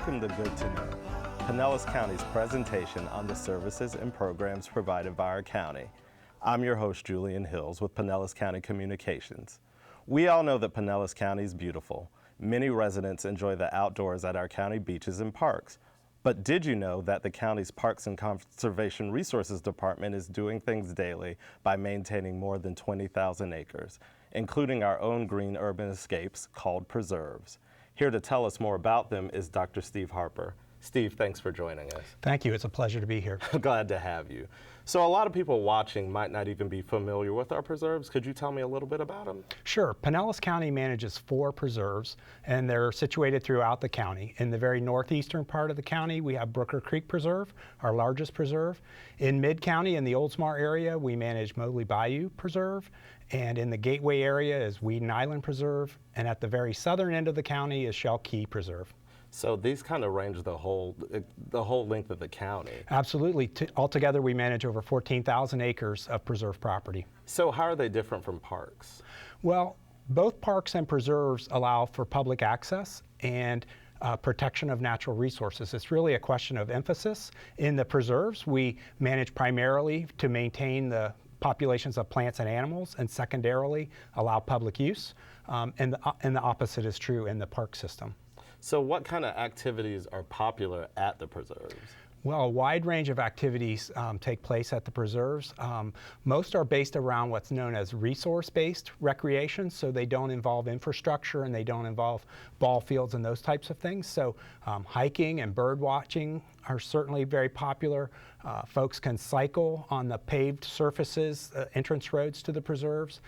Welcome to Good to Know, Pinellas County's presentation on the services and programs provided by our county. I'm your host, Julian Hills, with Pinellas County Communications. We all know that Pinellas County is beautiful. Many residents enjoy the outdoors at our county beaches and parks. But did you know that the county's Parks and Conservation Resources Department is doing things daily by maintaining more than 20,000 acres, including our own green urban escapes called preserves? Here to tell us more about them is Dr. Steve Harper. Steve, thanks for joining us. Thank you. It's a pleasure to be here. Glad to have you. So a lot of people watching might not even be familiar with our preserves. Could you tell me a little bit about them? Sure. Pinellas County manages 4 preserves, and they're situated throughout the county. In the very northeastern part of the county, we have Brooker Creek Preserve, our largest preserve. In Mid-County, in the Oldsmar area, we manage Mobley Bayou Preserve. And in the Gateway area is Weeden Island Preserve. And at the very southern end of the county is Shell Key Preserve. So these kind of range the whole length of the county. Absolutely. Altogether, we manage over 14,000 acres of preserve property. So how are they different from parks? Well, both parks and preserves allow for public access and protection of natural resources. It's really a question of emphasis. In the preserves, we manage primarily to maintain the populations of plants and animals, and secondarily allow public use. And the opposite is true in the park system. So what kind of activities are popular at the preserves? Well, a wide range of activities take place at the preserves. Most are based around what's known as resource-based recreation, so they don't involve infrastructure and they don't involve ball fields and those types of things. So hiking and bird watching are certainly very popular. Folks can cycle on the paved surfaces, entrance roads to the preserves.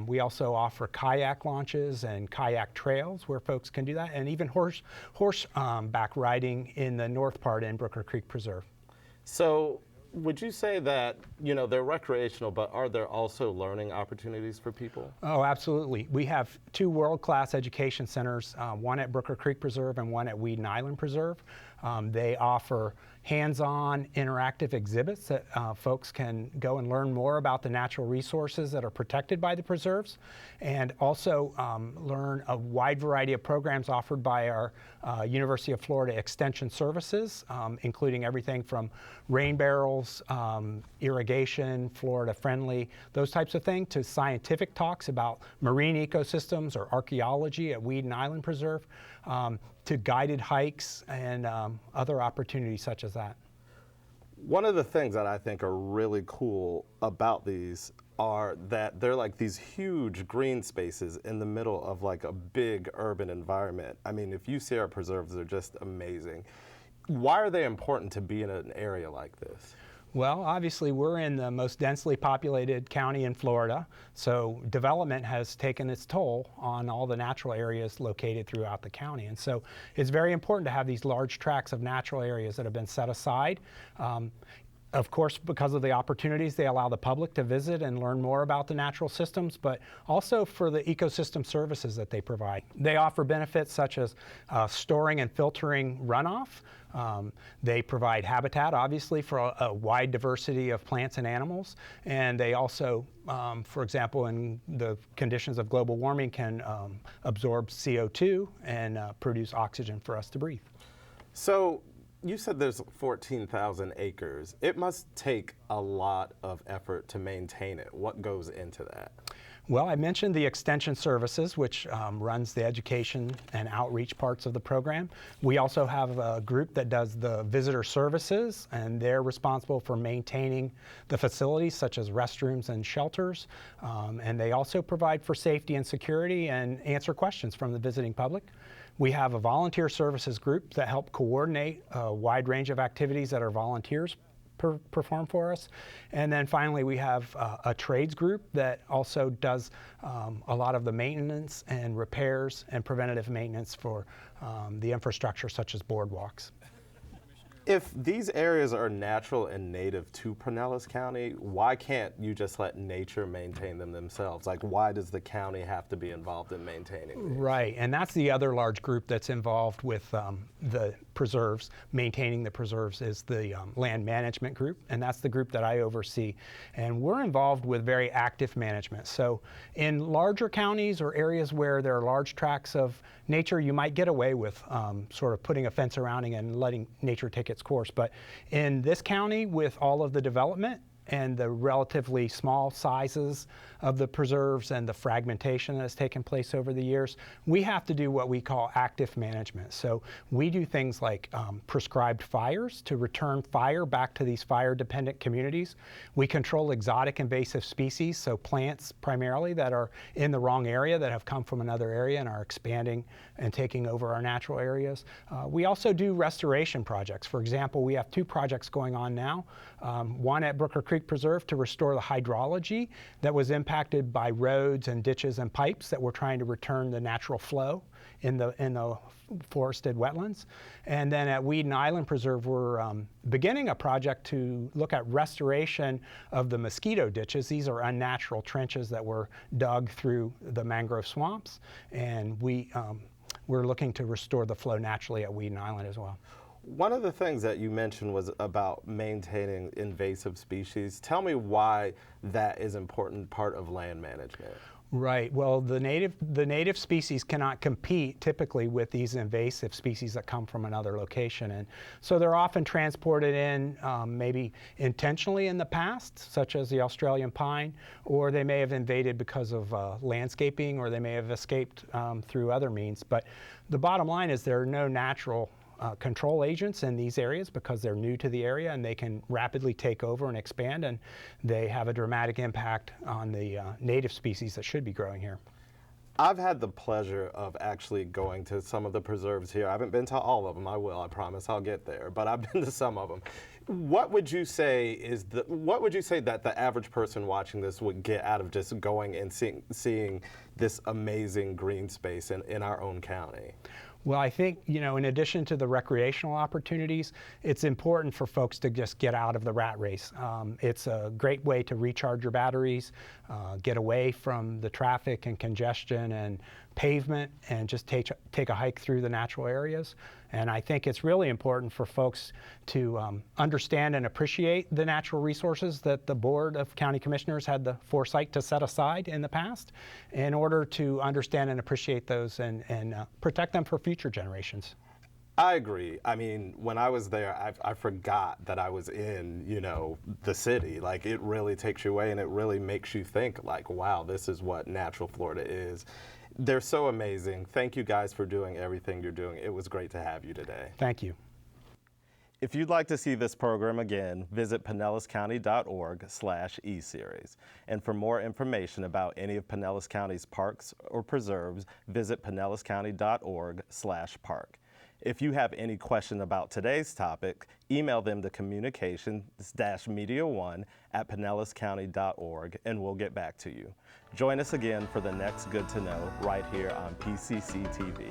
We also offer kayak launches and kayak trails where folks can do that, and even horseback riding in the north part in Brooker Creek Preserve. So would you say that, they're recreational, but are there also learning opportunities for people? Oh, absolutely. We have 2 world-class education centers, one at Brooker Creek Preserve and one at Weeden Island Preserve. They offer hands-on interactive exhibits that folks can go and learn more about the natural resources that are protected by the preserves, and also learn a wide variety of programs offered by our University of Florida Extension Services, including everything from rain barrels, irrigation, Florida friendly, those types of things, to scientific talks about marine ecosystems or archaeology at Weeden Island Preserve, to guided hikes and other opportunities such as that. One of the things that I think are really cool about these are that they're like these huge green spaces in the middle of like a big urban environment. I mean, if you see our preserves, they're just amazing. Why are they important to be in an area like this? Well, obviously, we're in the most densely populated county in Florida, so development has taken its toll on all the natural areas located throughout the county. And so it's very important to have these large tracts of natural areas that have been set aside. Of course, because of the opportunities, they allow the public to visit and learn more about the natural systems, but also for the ecosystem services that they provide. They offer benefits such as storing and filtering runoff. They provide habitat, obviously, for a wide diversity of plants and animals. And they also, for example, in the conditions of global warming, can absorb CO2 and produce oxygen for us to breathe. So you said there's 14,000 acres. It must take a lot of effort to maintain it. What goes into that? Well, I mentioned the Extension Services, which runs the education and outreach parts of the program. We also have a group that does the visitor services, and they're responsible for maintaining the facilities such as restrooms and shelters. And they also provide for safety and security and answer questions from the visiting public. We have a volunteer services group that help coordinate a wide range of activities that our volunteers perform for us. And then finally, we have a trades group that also does a lot of the maintenance and repairs and preventative maintenance for the infrastructure such as boardwalks. If these areas are natural and native to Pinellas County, why can't you just let nature maintain them themselves? Like, why does the county have to be involved in maintaining these? Right, and that's the other large group that's involved with the preserves, maintaining the preserves, is the land management group, and that's the group that I oversee. And we're involved with very active management. So in larger counties or areas where there are large tracts of nature, you might get away with sort of putting a fence around it and letting nature take its course. But in this county, with all of the development and the relatively small sizes of the preserves and the fragmentation that has taken place over the years, we have to do what we call active management. So we do things like prescribed fires to return fire back to these fire-dependent communities. We control exotic invasive species, so plants primarily that are in the wrong area, that have come from another area and are expanding and taking over our natural areas. We also do restoration projects. For example, we have 2 projects going on now. One at Brooker Creek Preserve to restore the hydrology that was impacted by roads and ditches and pipes that we're trying to return the natural flow in the forested wetlands. And then at Weeden Island Preserve, we're beginning a project to look at restoration of the mosquito ditches. These are unnatural trenches that were dug through the mangrove swamps, and we're looking to restore the flow naturally at Weeden Island as well. One of the things that you mentioned was about maintaining invasive species. Tell me why that is an important part of land management. Right. Well, the native species cannot compete typically with these invasive species that come from another location, and so they're often transported in maybe intentionally in the past, such as the Australian pine, or they may have invaded because of landscaping, or they may have escaped through other means. But the bottom line is there are no natural control agents in these areas because they're new to the area, and they can rapidly take over and expand, and they have a dramatic impact on the native species that should be growing here. I've had the pleasure of actually going to some of the preserves here. I haven't been to all of them. I will. I promise I'll get there. But I've been to some of them. What would you say that the average person watching this would get out of just going and seeing this amazing green space in our own county? Well, I think, in addition to the recreational opportunities, it's important for folks to just get out of the rat race. It's a great way to recharge your batteries, get away from the traffic and congestion and pavement, and just take a hike through the natural areas. And I think it's really important for folks to understand and appreciate the natural resources that the Board of County Commissioners had the foresight to set aside in the past in order to understand and appreciate those and protect them for future generations. I agree. I mean, when I was there, I forgot that I was in, the city. Like, it really takes you away, and it really makes you think, like, wow, this is what natural Florida is. They're so amazing. Thank you guys for doing everything you're doing. It was great to have you today. Thank you. If you'd like to see this program again, visit pinellascounty.org/eSeries. And for more information about any of Pinellas County's parks or preserves, visit pinellascounty.org/park. If you have any question about today's topic, email them to communications-media1@pinellascounty.org, and we'll get back to you. Join us again for the next Good to Know right here on PCC TV.